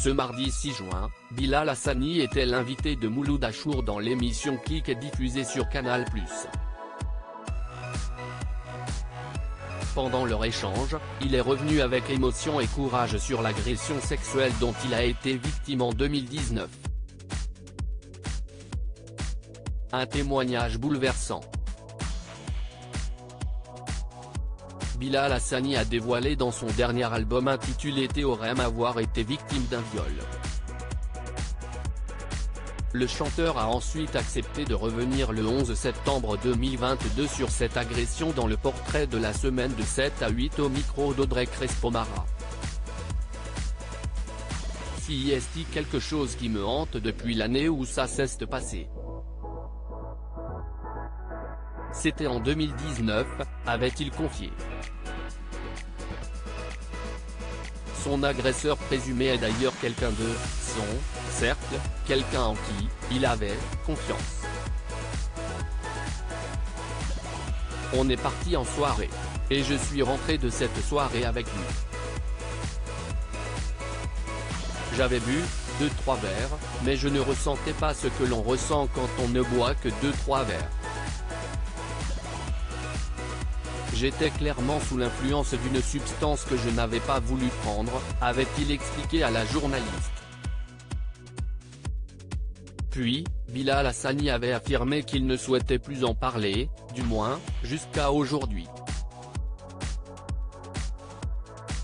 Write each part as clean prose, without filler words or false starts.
Ce mardi 6 juin, Bilal Hassani était l'invité de Mouloud Achour dans l'émission Click diffusée sur Canal+. Pendant leur échange, il est revenu avec émotion et courage sur l'agression sexuelle dont il a été victime en 2019. Un témoignage bouleversant. Bilal Hassani a dévoilé dans son dernier album intitulé Théorème avoir été victime d'un viol. Le chanteur a ensuite accepté de revenir le 11 septembre 2022 sur cette agression dans le portrait de la semaine de 7 à 8 au micro d'Audrey Crespo-Mara. Si est-il quelque chose qui me hante depuis l'année où ça s'est passé. C'était en 2019, avait-il confié. Son agresseur présumé est d'ailleurs quelqu'un de son cercle, quelqu'un en qui il avait confiance. On est parti en soirée. Et je suis rentré de cette soirée avec lui. J'avais bu 2-3 verres, mais je ne ressentais pas ce que l'on ressent quand on ne boit que 2-3 verres. J'étais clairement sous l'influence d'une substance que je n'avais pas voulu prendre, avait-il expliqué à la journaliste. Puis, Bilal Hassani avait affirmé qu'il ne souhaitait plus en parler, du moins, jusqu'à aujourd'hui.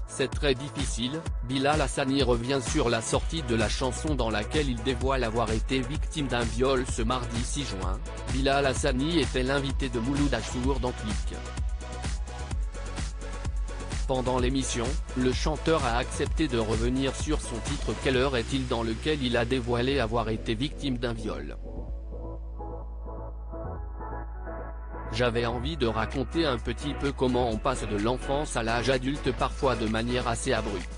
C'est très difficile, Bilal Hassani revient sur la sortie de la chanson dans laquelle il dévoile avoir été victime d'un viol ce mardi 6 juin, Bilal Hassani était l'invité de Mouloud Achour dans Click. Pendant l'émission, le chanteur a accepté de revenir sur son titre Quelle heure est-il dans lequel il a dévoilé avoir été victime d'un viol. J'avais envie de raconter un petit peu comment on passe de l'enfance à l'âge adulte parfois de manière assez abrupte.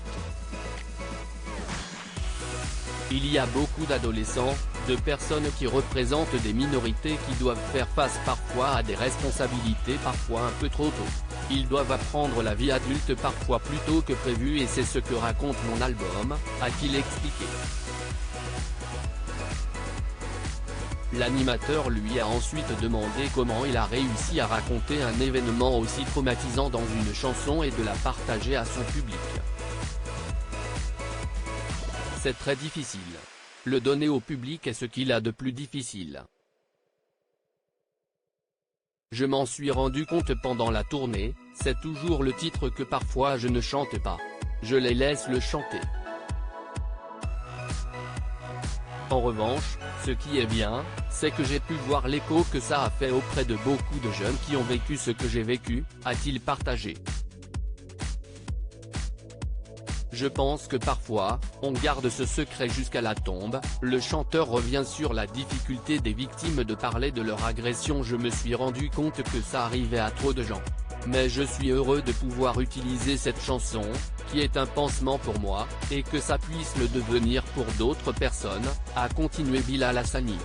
Il y a beaucoup d'adolescents, de personnes qui représentent des minorités qui doivent faire face parfois à des responsabilités parfois un peu trop tôt. Ils doivent apprendre la vie adulte parfois plus tôt que prévu et c'est ce que raconte mon album, a-t-il expliqué. L'animateur lui a ensuite demandé comment il a réussi à raconter un événement aussi traumatisant dans une chanson et de la partager à son public. C'est très difficile. Le donner au public est ce qu'il a de plus difficile. Je m'en suis rendu compte pendant la tournée, c'est toujours le titre que parfois je ne chante pas. Je les laisse le chanter. En revanche, ce qui est bien, c'est que j'ai pu voir l'écho que ça a fait auprès de beaucoup de jeunes qui ont vécu ce que j'ai vécu, a-t-il partagé. Je pense que parfois, on garde ce secret jusqu'à la tombe, le chanteur revient sur la difficulté des victimes de parler de leur agression. Je me suis rendu compte que ça arrivait à trop de gens. Mais je suis heureux de pouvoir utiliser cette chanson, qui est un pansement pour moi, et que ça puisse le devenir pour d'autres personnes, a continué Bilal Hassani.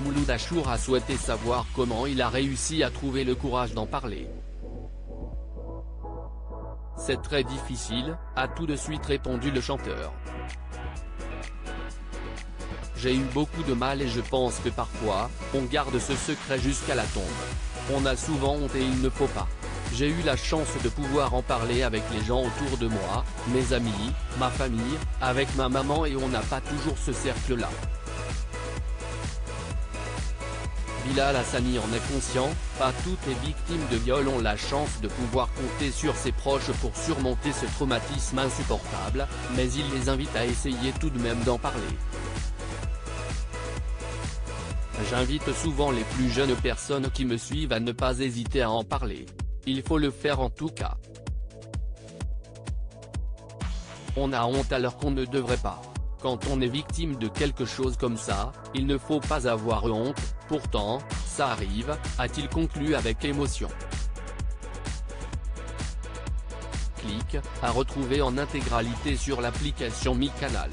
Mouloud Achour a souhaité savoir comment il a réussi à trouver le courage d'en parler. C'est très difficile, a tout de suite répondu le chanteur. J'ai eu beaucoup de mal et je pense que parfois, on garde ce secret jusqu'à la tombe. On a souvent honte et il ne faut pas. J'ai eu la chance de pouvoir en parler avec les gens autour de moi, mes amis, ma famille, avec ma maman et on n'a pas toujours ce cercle-là. Bilal Hassani en est conscient, pas toutes les victimes de viol ont la chance de pouvoir compter sur ses proches pour surmonter ce traumatisme insupportable, mais il les invite à essayer tout de même d'en parler. J'invite souvent les plus jeunes personnes qui me suivent à ne pas hésiter à en parler. Il faut le faire en tout cas. On a honte alors qu'on ne devrait pas. Quand on est victime de quelque chose comme ça, il ne faut pas avoir honte, pourtant, ça arrive, a-t-il conclu avec émotion. Click, à retrouver en intégralité sur l'application Mi Canal.